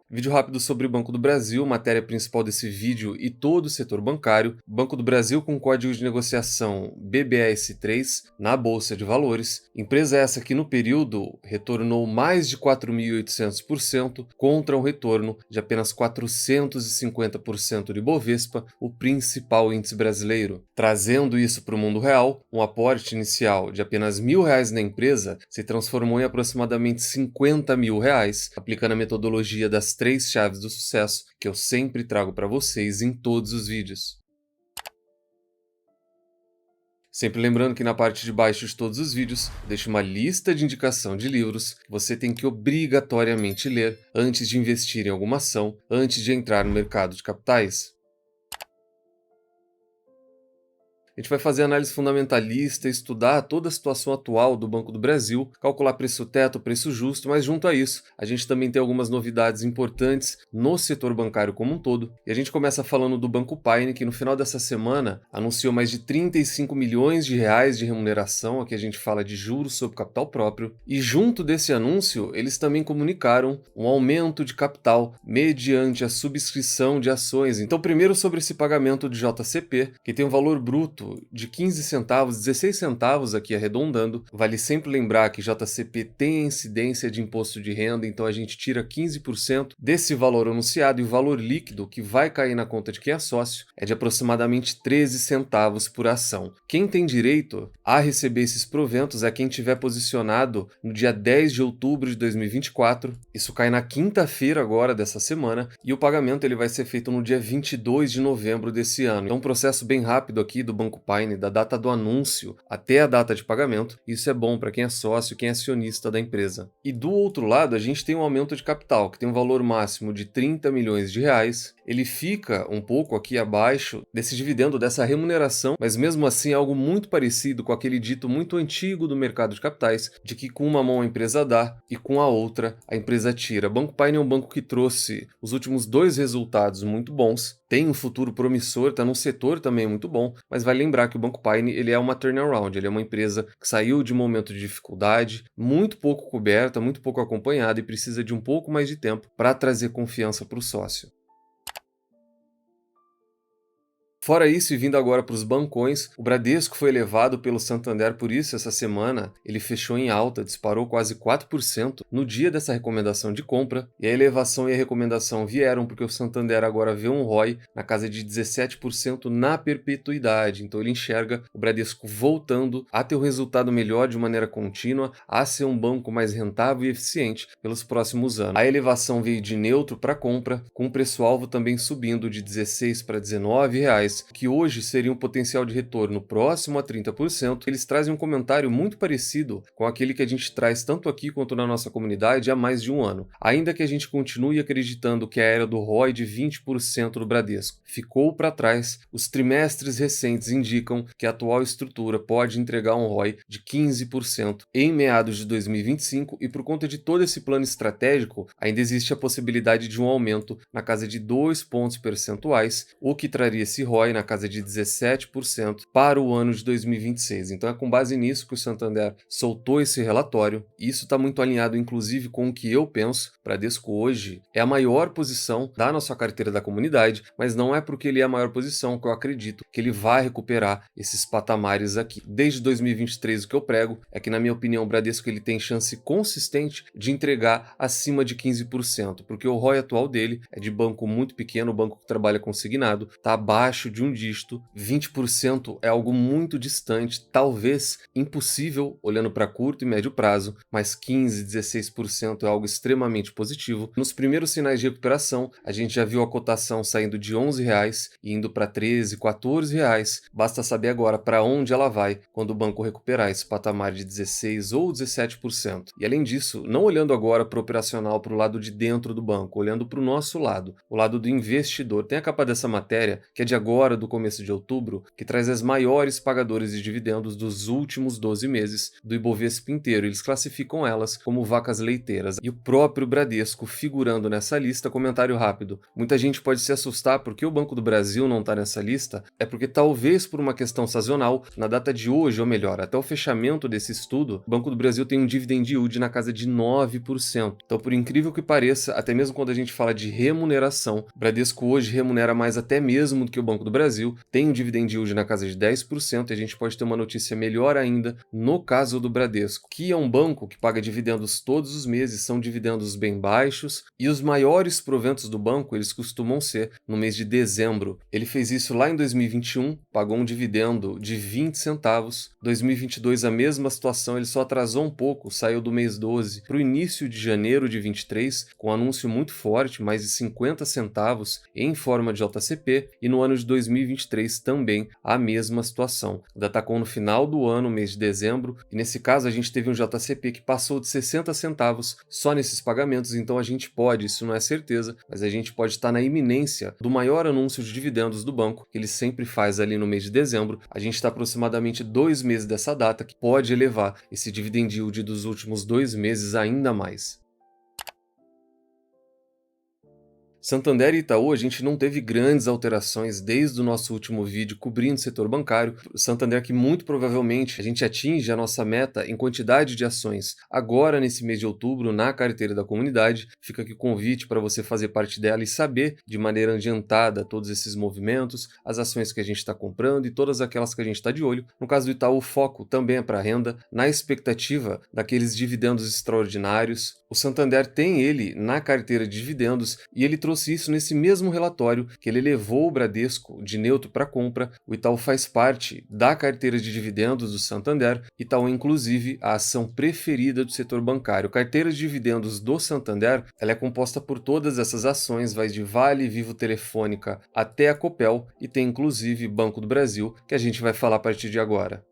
Vídeo rápido sobre o Banco do Brasil, matéria principal desse vídeo e todo o setor bancário. Banco do Brasil com código de negociação BBAS3 na Bolsa de Valores. Empresa essa que no período retornou mais de 4.800% contra um retorno de apenas 450% de Bovespa, o principal índice brasileiro. Trazendo isso para o mundo real, um aporte inicial de apenas R$ 1.000 na empresa se transformou em aproximadamente R$ 50.000, aplicando a metodologia das 3 chaves do sucesso que eu sempre trago para vocês em todos os vídeos. Sempre lembrando que na parte de baixo de todos os vídeos, deixo uma lista de indicação de livros que você tem que obrigatoriamente ler antes de investir em alguma ação, antes de entrar no mercado de capitais. A gente vai fazer análise fundamentalista, estudar toda a situação atual do Banco do Brasil, calcular preço teto, preço justo, mas junto a isso, a gente também tem algumas novidades importantes no setor bancário como um todo. E a gente começa falando do Banco Paine, que no final dessa semana anunciou mais de 35 milhões de reais de remuneração, aqui a gente fala de juros sobre capital próprio, e junto desse anúncio, eles também comunicaram um aumento de capital mediante a subscrição de ações. Então, primeiro sobre esse pagamento de JCP, que tem um valor bruto de 15 centavos, 16 centavos aqui arredondando. Vale sempre lembrar que JCP tem a incidência de imposto de renda, então a gente tira 15% desse valor anunciado e o valor líquido que vai cair na conta de quem é sócio é de aproximadamente 13 centavos por ação. Quem tem direito a receber esses proventos é quem tiver posicionado no dia 10 de outubro de 2024. Isso cai na quinta-feira agora dessa semana e o pagamento ele vai ser feito no dia 22 de novembro desse ano. É um processo bem rápido aqui do Banco Paine, da data do anúncio até a data de pagamento. Isso é bom para quem é sócio, quem é acionista da empresa. E do outro lado, a gente tem um aumento de capital, que tem um valor máximo de 30 milhões de reais. Ele fica um pouco aqui abaixo desse dividendo, dessa remuneração, mas mesmo assim é algo muito parecido com aquele dito muito antigo do mercado de capitais, de que com uma mão a empresa dá e com a outra a empresa tira. Banco Paine é um banco que trouxe os últimos 2 resultados muito bons, tem um futuro promissor, está num setor também muito bom, mas vale lembrar que o Banco Paine ele é uma turnaround, ele é uma empresa que saiu de um momento de dificuldade, muito pouco coberta, muito pouco acompanhada e precisa de um pouco mais de tempo para trazer confiança para o sócio. Fora isso, e vindo agora para os bancões, o Bradesco foi elevado pelo Santander, por isso essa semana ele fechou em alta, disparou quase 4% no dia dessa recomendação de compra, e a elevação e a recomendação vieram porque o Santander agora vê um ROI na casa de 17% na perpetuidade, então ele enxerga o Bradesco voltando a ter um resultado melhor de maneira contínua, a ser um banco mais rentável e eficiente pelos próximos anos. A elevação veio de neutro para compra, com o preço-alvo também subindo de 16 para R$ 19, que hoje seria um potencial de retorno próximo a 30%, eles trazem um comentário muito parecido com aquele que a gente traz tanto aqui quanto na nossa comunidade há mais de um ano. Ainda que a gente continue acreditando que a era do ROI de 20% do Bradesco ficou para trás, os trimestres recentes indicam que a atual estrutura pode entregar um ROI de 15% em meados de 2025 e por conta de todo esse plano estratégico, ainda existe a possibilidade de um aumento na casa de 2 pontos percentuais, o que traria esse ROI na casa de 17% para o ano de 2026. Então é com base nisso que o Santander soltou esse relatório. Isso está muito alinhado, inclusive, com o que eu penso. Bradesco hoje é a maior posição da nossa carteira da comunidade, mas não é porque ele é a maior posição que eu acredito que ele vai recuperar esses patamares aqui. Desde 2023 o que eu prego é que, na minha opinião, o Bradesco ele tem chance consistente de entregar acima de 15%, porque o ROI atual dele é de banco muito pequeno, banco que trabalha consignado, está abaixo de um dígito, 20% é algo muito distante, talvez impossível olhando para curto e médio prazo, mas 15, 16% é algo extremamente positivo. Nos primeiros sinais de recuperação, a gente já viu a cotação saindo de R$ 11 e indo para 13, R$ 14. Basta saber agora para onde ela vai quando o banco recuperar esse patamar de 16 ou 17%. E além disso, não olhando agora para o operacional, para o lado de dentro do banco, olhando para o nosso lado, o lado do investidor. Tem a capa dessa matéria que é de agora, agora do começo de outubro, que traz as maiores pagadoras de dividendos dos últimos 12 meses do Ibovespa inteiro. Eles classificam elas como vacas leiteiras. E o próprio Bradesco figurando nessa lista. Comentário rápido: muita gente pode se assustar porque o Banco do Brasil não está nessa lista. É porque talvez por uma questão sazonal, na data de hoje, ou melhor, até o fechamento desse estudo, o Banco do Brasil tem um dividend yield na casa de 9%. Então, por incrível que pareça, até mesmo quando a gente fala de remuneração, o Bradesco hoje remunera mais até mesmo do que o Banco do Brasil, tem um dividend yield na casa de 10%, e a gente pode ter uma notícia melhor ainda no caso do Bradesco, que é um banco que paga dividendos todos os meses, são dividendos bem baixos, e os maiores proventos do banco, eles costumam ser no mês de dezembro. Ele fez isso lá em 2021, pagou um dividendo de 20 centavos. 2022 a mesma situação, ele só atrasou um pouco, saiu do mês 12 para o início de janeiro de 23, com um anúncio muito forte, mais de 50 centavos em forma de JCP, e no ano de 2023 também a mesma situação. Ainda atacou no final do ano, mês de dezembro, e nesse caso a gente teve um JCP que passou de 60 centavos só nesses pagamentos, então a gente pode, isso não é certeza, mas a gente pode estar na iminência do maior anúncio de dividendos do banco, que ele sempre faz ali no mês de dezembro. A gente está aproximadamente 2 meses dessa data, que pode elevar esse dividend yield dos últimos 2 meses ainda mais. Santander e Itaú, a gente não teve grandes alterações desde o nosso último vídeo cobrindo o setor bancário. Santander que muito provavelmente a gente atinge a nossa meta em quantidade de ações agora nesse mês de outubro na carteira da comunidade. Fica aqui o convite para você fazer parte dela e saber de maneira adiantada todos esses movimentos, as ações que a gente está comprando e todas aquelas que a gente está de olho. No caso do Itaú, o foco também é para renda, na expectativa daqueles dividendos extraordinários. O Santander tem ele na carteira de dividendos e ele trouxe isso nesse mesmo relatório que ele levou o Bradesco de neutro para compra. O Itaú faz parte da carteira de dividendos do Santander. Itaú, inclusive, a ação preferida do setor bancário. A carteira de dividendos do Santander, ela é composta por todas essas ações, vai de Vale, Vivo, Telefônica até a Copel, e tem inclusive Banco do Brasil, que a gente vai falar a partir de agora.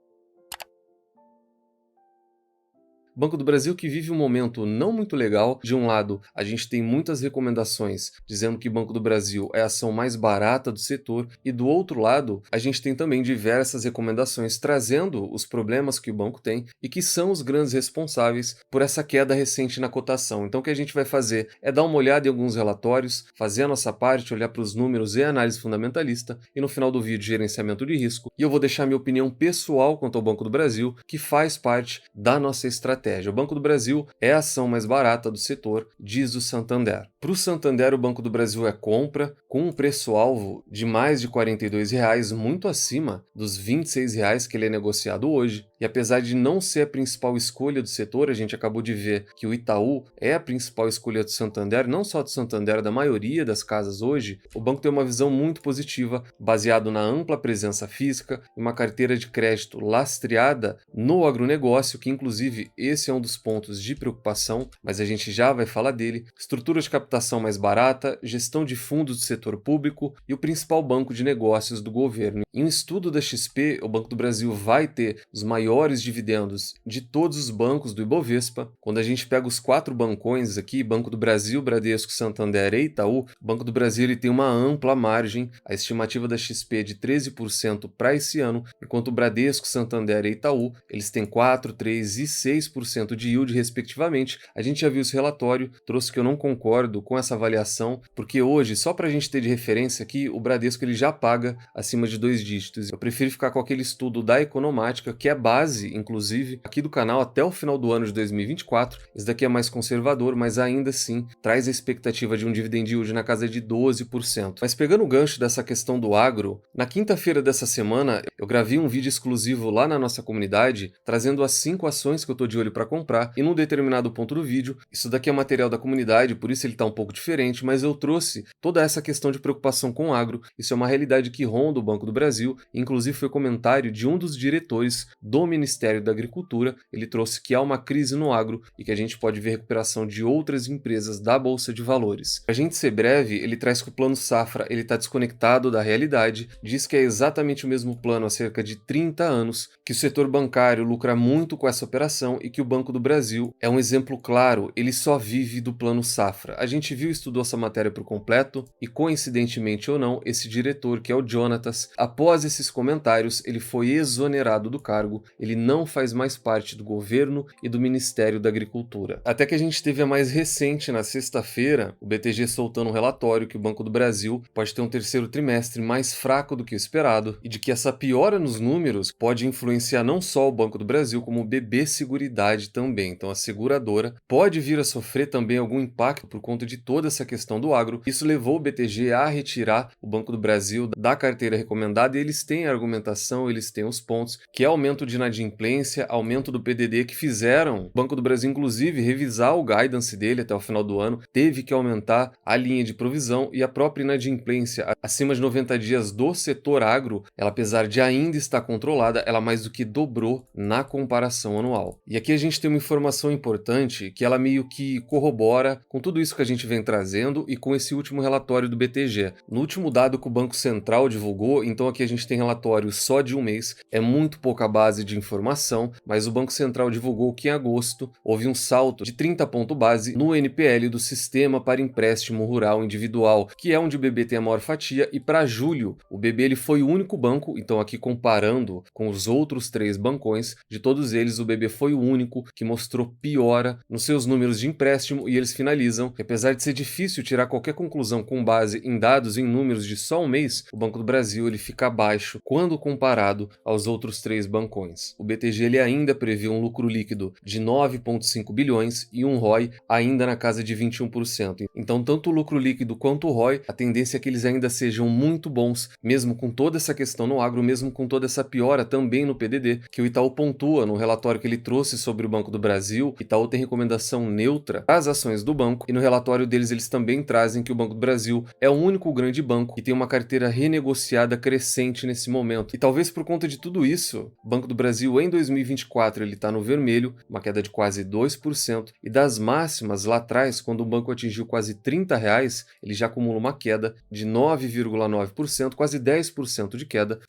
Banco do Brasil que vive um momento não muito legal. De um lado, a gente tem muitas recomendações dizendo que Banco do Brasil é a ação mais barata do setor, e do outro lado, a gente tem também diversas recomendações trazendo os problemas que o banco tem e que são os grandes responsáveis por essa queda recente na cotação. Então o que a gente vai fazer é dar uma olhada em alguns relatórios, fazer a nossa parte, olhar para os números e análise fundamentalista, e no final do vídeo, gerenciamento de risco. E eu vou deixar minha opinião pessoal quanto ao Banco do Brasil, que faz parte da nossa estratégia. O Banco do Brasil é a ação mais barata do setor, diz o Santander. Para o Santander, o Banco do Brasil é compra, com um preço-alvo de mais de R$ 42, muito acima dos R$ 26 que ele é negociado hoje. E apesar de não ser a principal escolha do setor, a gente acabou de ver que o Itaú é a principal escolha do Santander, não só do Santander, da maioria das casas hoje. O banco tem uma visão muito positiva, baseado na ampla presença física e uma carteira de crédito lastreada no agronegócio, que inclusive esse é um dos pontos de preocupação, mas a gente já vai falar dele. Estrutura de captação mais barata, gestão de fundos do setor público e o principal banco de negócios do governo. Em um estudo da XP, o Banco do Brasil vai ter os maiores dividendos de todos os bancos do Ibovespa. Quando a gente pega os 4 bancões aqui, Banco do Brasil, Bradesco, Santander e Itaú, o Banco do Brasil ele tem uma ampla margem. A estimativa da XP é de 13% para esse ano, enquanto o Bradesco, Santander e Itaú, eles têm 4%, 3% e 6% de yield, respectivamente. A gente já viu esse relatório, trouxe que eu não concordo com essa avaliação, porque hoje, só para a gente ter de referência aqui, o Bradesco ele já paga acima de 2 dígitos. Eu prefiro ficar com aquele estudo da Economática, que é base, inclusive, aqui do canal até o final do ano de 2024. Esse daqui é mais conservador, mas ainda assim traz a expectativa de um dividend yield na casa de 12%. Mas pegando o gancho dessa questão do agro, na quinta-feira dessa semana, eu gravei um vídeo exclusivo lá na nossa comunidade, trazendo as 5 ações que eu estou de olho para comprar, e num determinado ponto do vídeo, isso daqui é material da comunidade, por isso ele está um pouco diferente, mas eu trouxe toda essa questão de preocupação com o agro. Isso é uma realidade que ronda o Banco do Brasil, inclusive foi comentário de um dos diretores do Ministério da Agricultura. Ele trouxe que há uma crise no agro e que a gente pode ver recuperação de outras empresas da Bolsa de Valores. Pra gente ser breve, ele traz que o plano safra ele está desconectado da realidade, diz que é exatamente o mesmo plano há cerca de 30 anos, que o setor bancário lucra muito com essa operação e que o Banco do Brasil é um exemplo claro, ele só vive do Plano Safra. A gente viu e estudou essa matéria por completo e, coincidentemente ou não, esse diretor, que é o Jonatas, após esses comentários, ele foi exonerado do cargo, ele não faz mais parte do governo e do Ministério da Agricultura. Até que a gente teve a mais recente, na sexta-feira, o BTG soltando um relatório que o Banco do Brasil pode ter um terceiro trimestre mais fraco do que o esperado e de que essa piora nos números pode influenciar não só o Banco do Brasil, como o BB Seguridade também. Então a seguradora pode vir a sofrer também algum impacto por conta de toda essa questão do agro. Isso levou o BTG a retirar o Banco do Brasil da carteira recomendada e eles têm a argumentação, eles têm os pontos, que é aumento de inadimplência, aumento do PDD, que fizeram o Banco do Brasil, inclusive, revisar o guidance dele até o final do ano, teve que aumentar a linha de provisão e a própria inadimplência acima de 90 dias do setor agro, ela, apesar de ainda estar controlada, ela mais do que dobrou na comparação anual. E aqui a gente tem uma informação importante que ela meio que corrobora com tudo isso que a gente vem trazendo e com esse último relatório do BTG. No último dado que o Banco Central divulgou, então aqui a gente tem relatório só de um mês, é muito pouca base de informação, mas o Banco Central divulgou que em agosto houve um salto de 30 pontos base no NPL do Sistema para Empréstimo Rural Individual, que é onde o BB tem a maior fatia, e para julho o BB ele foi o único banco, então aqui comparando com os outros 3 bancões, de todos eles o BB foi o único que mostrou piora nos seus números de empréstimo e eles finalizam que, apesar de ser difícil tirar qualquer conclusão com base em dados em números de só um mês, o Banco do Brasil ele fica abaixo quando comparado aos outros 3 bancões. O BTG ele ainda prevê um lucro líquido de 9,5 bilhões e um ROI ainda na casa de 21%. Então, tanto o lucro líquido quanto o ROI, a tendência é que eles ainda sejam muito bons, mesmo com toda essa questão no agro, mesmo com toda essa piora também no PDD, que o Itaú pontua no relatório que ele trouxe sobre o Banco do Brasil. Itaú tem recomendação neutra às ações do banco, e no relatório deles eles também trazem que o Banco do Brasil é o único grande banco que tem uma carteira renegociada crescente nesse momento. E talvez por conta de tudo isso, o Banco do Brasil em 2024 ele está no vermelho, uma queda de quase 2%, e das máximas lá atrás, quando o banco atingiu quase R$30, ele já acumula uma queda de 9,9%, quase 10% de queda.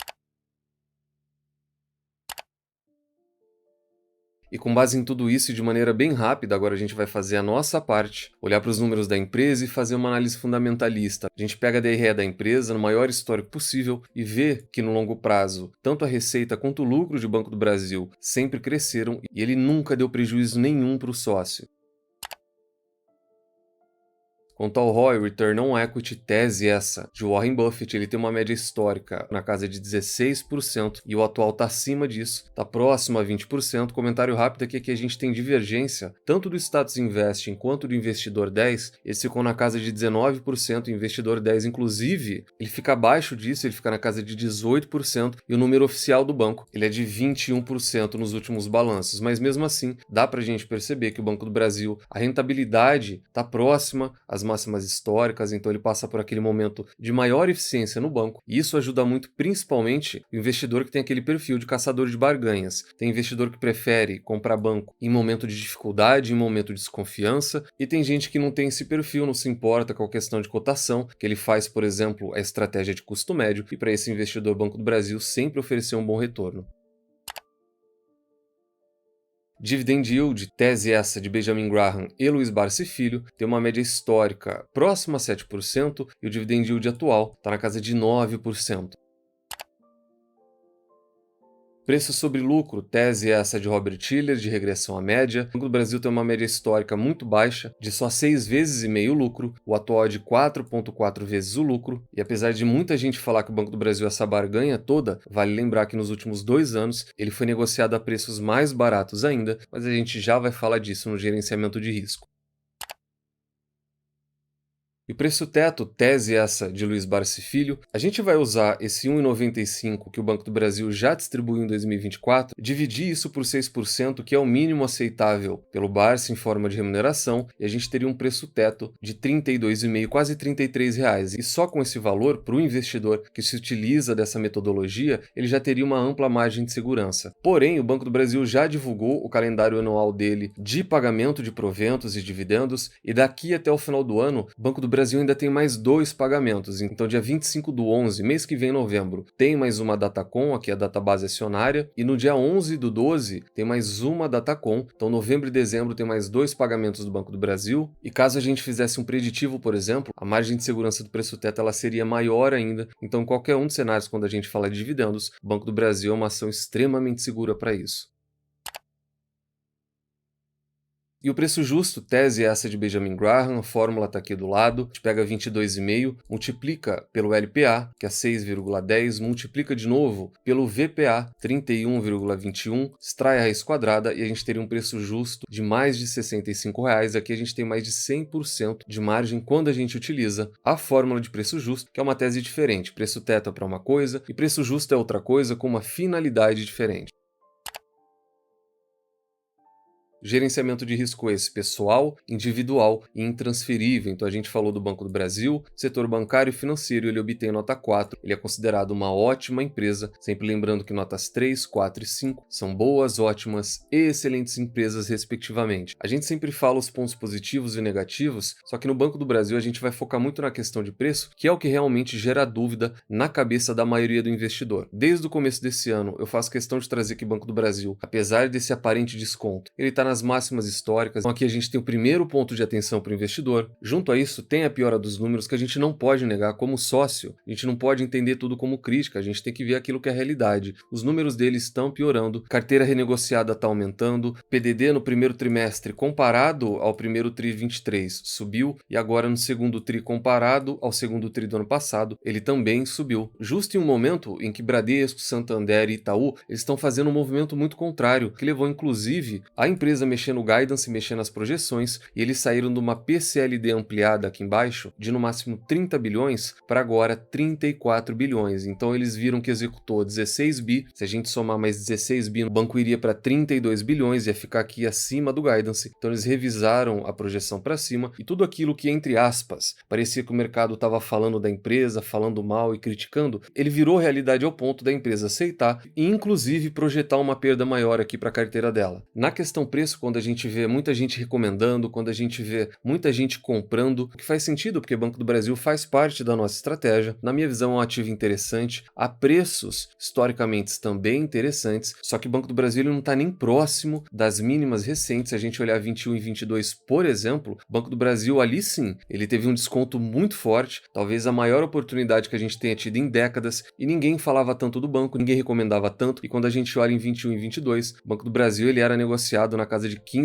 E com base em tudo isso e de maneira bem rápida, agora a gente vai fazer a nossa parte, olhar para os números da empresa e fazer uma análise fundamentalista. A gente pega a DRE da empresa no maior histórico possível e vê que no longo prazo, tanto a receita quanto o lucro de Banco do Brasil sempre cresceram e ele nunca deu prejuízo nenhum para o sócio. Quanto ao ROI, Return on Equity, tese essa de Warren Buffett, ele tem uma média histórica na casa de 16% e o atual está acima disso, está próximo a 20%. Comentário rápido aqui é que a gente tem divergência tanto do Status Investing quanto do Investidor 10, esse ficou na casa de 19%, o Investidor 10 inclusive, ele fica abaixo disso, ele fica na casa de 18% e o número oficial do banco, ele é de 21% nos últimos balanços, mas mesmo assim, dá pra gente perceber que o Banco do Brasil, a rentabilidade está próxima às máximas históricas, então ele passa por aquele momento de maior eficiência no banco, e isso ajuda muito principalmente o investidor que tem aquele perfil de caçador de barganhas. Tem investidor que prefere comprar banco em momento de dificuldade, em momento de desconfiança, e tem gente que não tem esse perfil, não se importa com a questão de cotação, que ele faz, por exemplo, a estratégia de custo médio, e para esse investidor o Banco do Brasil sempre ofereceu um bom retorno. Dividend Yield, tese essa de Benjamin Graham e Luiz Barsi Filho, tem uma média histórica próxima a 7% e o Dividend Yield atual está na casa de 9%. Preço sobre lucro, tese essa de Robert Shiller, de regressão à média. O Banco do Brasil tem uma média histórica muito baixa, de só 6,5 vezes o lucro, o atual é de 4,4 vezes o lucro, e apesar de muita gente falar que o Banco do Brasil é essa barganha toda, vale lembrar que nos últimos 2 anos ele foi negociado a preços mais baratos ainda, mas a gente já vai falar disso no gerenciamento de risco. E o preço teto, tese essa de Luiz Barsi Filho, a gente vai usar esse 1,95 que o Banco do Brasil já distribuiu em 2024, dividir isso por 6%, que é o mínimo aceitável pelo Barsi em forma de remuneração, e a gente teria um preço teto de R$ 32,5, quase R$ 33. E só com esse valor, para o investidor que se utiliza dessa metodologia, ele já teria uma ampla margem de segurança. Porém, o Banco do Brasil já divulgou o calendário anual dele de pagamento de proventos e dividendos, e daqui até o final do ano, o Banco do Brasil ainda tem mais 2 pagamentos, então dia 25/11, mês que vem, novembro, tem mais uma Datacom, aqui a database acionária, e no dia 11/12 tem mais uma Datacom, então novembro e dezembro tem mais 2 pagamentos do Banco do Brasil, e caso a gente fizesse um preditivo, por exemplo, a margem de segurança do preço teto ela seria maior ainda, então em qualquer um dos cenários quando a gente fala de dividendos, o Banco do Brasil é uma ação extremamente segura para isso. E o preço justo, tese essa de Benjamin Graham, a fórmula está aqui do lado, a gente pega 22,5, multiplica pelo LPA, que é 6,10, multiplica de novo pelo VPA, 31,21, extrai a raiz quadrada e a gente teria um preço justo de mais de R$ 65. Aqui a gente tem mais de 100% de margem quando a gente utiliza a fórmula de preço justo, que é uma tese diferente. Preço teto é para uma coisa e preço justo é outra coisa com uma finalidade diferente. Gerenciamento de risco esse pessoal, individual e intransferível. Então a gente falou do Banco do Brasil, setor bancário e financeiro, ele obtém nota 4. Ele é considerado uma ótima empresa, sempre lembrando que notas 3, 4 e 5 são boas, ótimas e excelentes empresas respectivamente. A gente sempre fala os pontos positivos e negativos, só que no Banco do Brasil a gente vai focar muito na questão de preço, que é o que realmente gera dúvida na cabeça da maioria do investidor. Desde o começo desse ano, eu faço questão de trazer que o Banco do Brasil, apesar desse aparente desconto, ele está nas máximas históricas. Então aqui a gente tem o primeiro ponto de atenção para o investidor. Junto a isso, tem a piora dos números que a gente não pode negar como sócio. A gente não pode entender tudo como crítica, a gente tem que ver aquilo que é a realidade. Os números deles estão piorando, carteira renegociada está aumentando, PDD no primeiro trimestre comparado ao primeiro tri 23 subiu e agora no segundo tri comparado ao segundo tri do ano passado, ele também subiu. Justo em um momento em que Bradesco, Santander e Itaú eles estão fazendo um movimento muito contrário, que levou inclusive a empresa mexer no guidance, mexer nas projeções, e eles saíram de uma PCLD ampliada aqui embaixo, de no máximo 30 bilhões, para agora 34 bilhões. Então eles viram que executou 16 bi, se a gente somar mais 16 bi, o banco iria para 32 bilhões, ia ficar aqui acima do guidance. Então eles revisaram a projeção para cima, e tudo aquilo que, entre aspas, parecia que o mercado estava falando da empresa, falando mal e criticando, ele virou realidade ao ponto da empresa aceitar e inclusive projetar uma perda maior aqui para a carteira dela. Na questão preço, quando a gente vê muita gente recomendando, quando a gente vê muita gente comprando, o que faz sentido porque o Banco do Brasil faz parte da nossa estratégia. Na minha visão é um ativo interessante, a preços historicamente também interessantes, só que o Banco do Brasil ele não está nem próximo das mínimas recentes. Se a gente olhar 21 e 22, por exemplo, o Banco do Brasil ali sim, ele teve um desconto muito forte, talvez a maior oportunidade que a gente tenha tido em décadas, e ninguém falava tanto do banco, ninguém recomendava tanto, e quando a gente olha em 21 e 22, o Banco do Brasil ele era negociado na casa de R$ 15,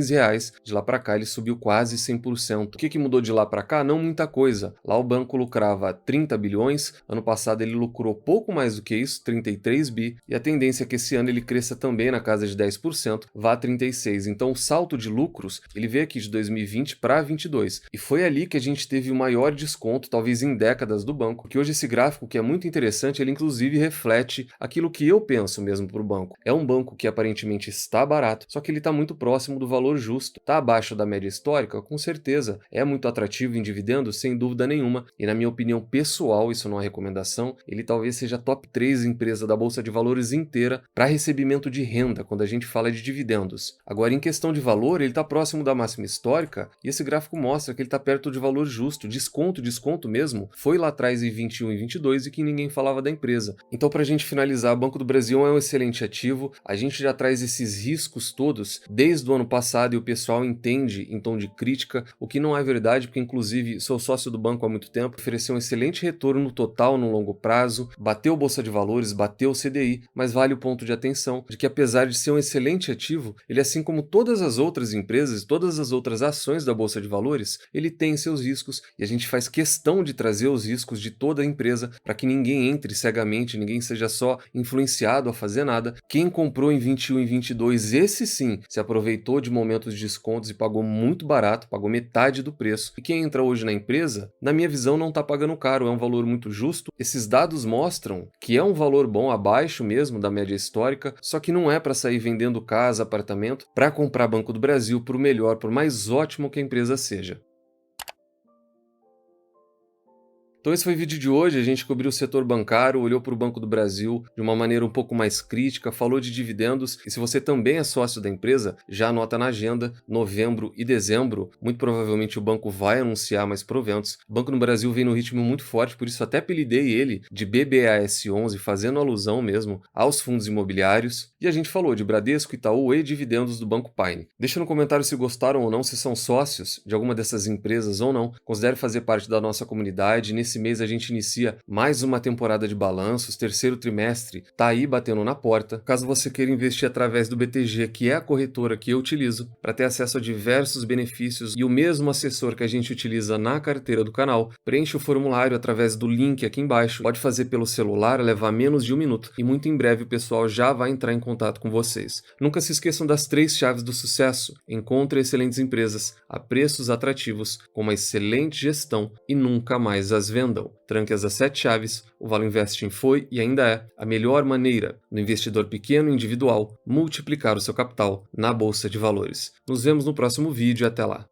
de lá para cá ele subiu quase 100%. O que mudou de lá para cá? Não muita coisa. Lá o banco lucrava 30 bilhões, ano passado ele lucrou pouco mais do que isso, 33 bi, e a tendência é que esse ano ele cresça também na casa de 10%, vá a 36. Então o salto de lucros, ele veio aqui de 2020 para 22, e foi ali que a gente teve o maior desconto, talvez em décadas, do banco, que hoje esse gráfico, que é muito interessante, ele inclusive reflete aquilo que eu penso mesmo para o banco. É um banco que aparentemente está barato, só que ele está muito próximo do valor justo. Está abaixo da média histórica? Com certeza. É muito atrativo em dividendos? Sem dúvida nenhuma. E na minha opinião pessoal, isso não é recomendação, ele talvez seja a top 3 empresa da Bolsa de Valores inteira para recebimento de renda, quando a gente fala de dividendos. Agora, em questão de valor, ele está próximo da máxima histórica e esse gráfico mostra que ele está perto de valor justo. Desconto mesmo, foi lá atrás em 21 e 22 e que ninguém falava da empresa. Então, para a gente finalizar, o Banco do Brasil é um excelente ativo. A gente já traz esses riscos todos desde o ano passado e o pessoal entende em tom de crítica, o que não é verdade, porque inclusive sou sócio do banco há muito tempo, ofereceu um excelente retorno total no longo prazo, bateu Bolsa de Valores, bateu o CDI, mas vale o ponto de atenção de que apesar de ser um excelente ativo, ele assim como todas as outras empresas, todas as outras ações da Bolsa de Valores, ele tem seus riscos e a gente faz questão de trazer os riscos de toda a empresa para que ninguém entre cegamente, ninguém seja só influenciado a fazer nada. Quem comprou em 21 e 22, esse sim, se aproveitou de momentos de descontos e pagou muito barato, pagou metade do preço. E quem entra hoje na empresa, na minha visão, não está pagando caro, é um valor muito justo. Esses dados mostram que é um valor bom, abaixo mesmo da média histórica, só que não é para sair vendendo casa, apartamento, para comprar Banco do Brasil por melhor, por mais ótimo que a empresa seja. Então esse foi o vídeo de hoje, a gente cobriu o setor bancário, olhou para o Banco do Brasil de uma maneira um pouco mais crítica, falou de dividendos, e se você também é sócio da empresa, já anota na agenda, novembro e dezembro, muito provavelmente o banco vai anunciar mais proventos. O Banco do Brasil vem no ritmo muito forte, por isso até apelidei ele de BBAS11, fazendo alusão mesmo aos fundos imobiliários. E a gente falou de Bradesco, Itaú e dividendos do Banco Paine. Deixa no comentário se gostaram ou não, se são sócios de alguma dessas empresas ou não. Considere fazer parte da nossa comunidade. Nesse mês a gente inicia mais uma temporada de balanços, terceiro trimestre tá aí batendo na porta. Caso você queira investir através do BTG, que é a corretora que eu utilizo, para ter acesso a diversos benefícios e o mesmo assessor que a gente utiliza na carteira do canal, preencha o formulário através do link aqui embaixo. Pode fazer pelo celular, levar menos de 1 minuto e muito em breve o pessoal já vai entrar em contato com vocês. Nunca se esqueçam das 3 chaves do sucesso. Encontre excelentes empresas a preços atrativos, com uma excelente gestão e nunca mais as vendam. Tranque as 7 chaves, o Valo Investing foi e ainda é a melhor maneira do investidor pequeno e individual multiplicar o seu capital na Bolsa de Valores. Nos vemos no próximo vídeo e até lá.